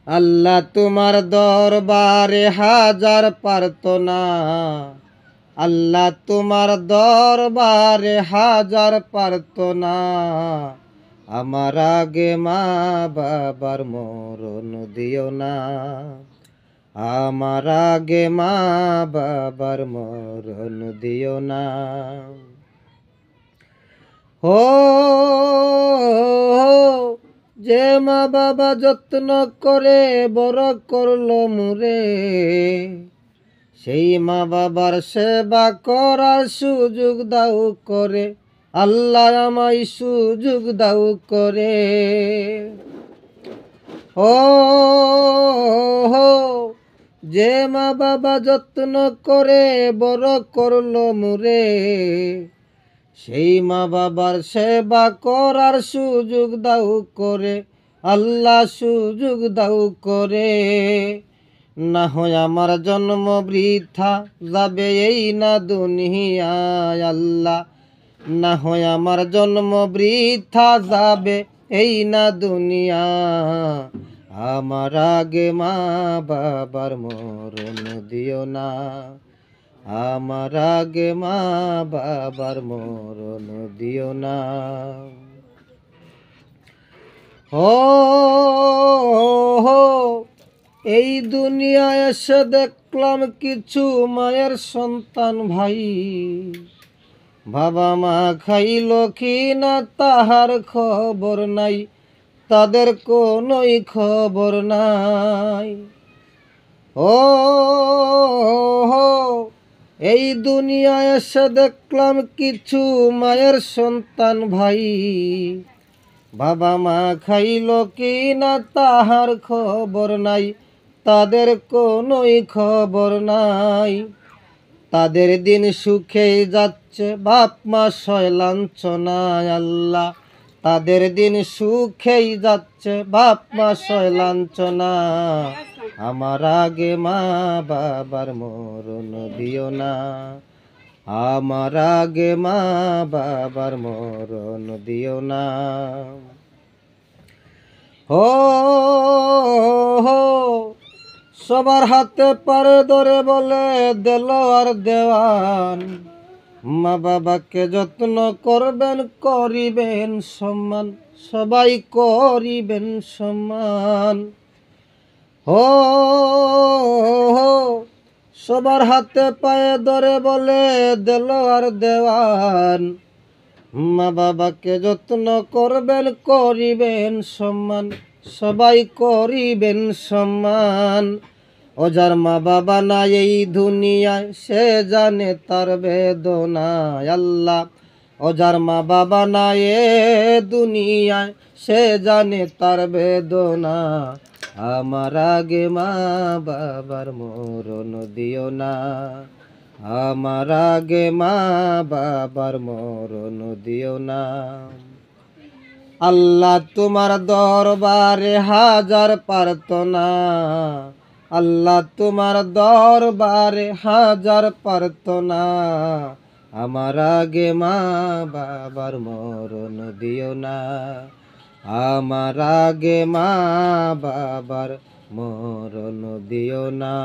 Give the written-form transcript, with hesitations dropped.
আল্লাহ তোমার দরবারে হাজার প্রার্থনা, আল্লাহ তোমার দরবারে হাজার প্রার্থনা। আমার আগে মা বাবার মরণ দিও না, আমার আগে মা বাবার মরণ দিও না। ও যে মা বাবা যত্ন করে বড় করলো মুরে, সেই মা বাবার সেবা করার সুযোগ দাও করে, আল্লাহ আমায় সুযোগ দাও করে। ও যে মা বাবা যত্ন করে বড় করলো মুরে, সেই মা বাবার সেবা করার সুযোগ দাও করে, আল্লাহ সুযোগ দাও করে। না হয় আমার জন্ম বৃথা যাবে এই না দুনিয়ায়, আল্লাহ না হয় আমার জন্ম বৃথা যাবে এই না দুনিয়া। আমার আগে মা বাবার মরণ দিও না, আমার আগে মা বাবার মরণ দিও না। ও এই দুনিয়ায় এসে দেখলাম কিছু মায়ের সন্তান ভাই, বাবা মা খাইল কি না তাহার খবর নাই, তাদের কোনোই খবর নাই। ও এই দুনিয়ায় এসে দেখলাম কিছু মায়ের সন্তান ভাই, বাবা মা খাইল কি না তাহার খবর নাই, তাদের কোনোই খবর নাই। তাদের দিন সুখেই যাচ্ছে বাপ মা সয় লাঞ্ছনায়, আল্লাহ তাদের দিন সুখেই যাচ্ছে বাপ মা সয় লাঞ্ছনা। আমার আগে মা বাবার মরণ দিও না, আমার আগে মা বাবার মরণ দিও না। ও সবার হাতে পারে ধরে বলে দেলোয়ার দেওয়ান, মা বাবাকে যত্ন করবেন করিবেন সম্মান, সবাই করিবেন সম্মান। ও সবার হাতে পায়ে ধরে বলে দেলোয়ার দেওয়ান, মা বাবাকে যত্ন করবেন করিবেন সম্মান, সবাই করিবেন সম্মান। ও যার মা বাবা নাই এই দুনিয়ায় সে জানে তার বেদনা, আল্লাহ ও যার মা বাবা নাই এ দুনিয়ায় সে জানে তার বেদনা। আমার আগে মা বাবার মরণ দিও না, আমার আগে মা বাবার মরণ দিও না। আল্লাহ তোমার দরবারে হাজার প্রার্থনা, আল্লাহ তোমার দরবারে হাজার প্রার্থনা। আমার আগে মা বাবার মরণ দিও না, আমার আগে মা বাবার মরণ দিও না।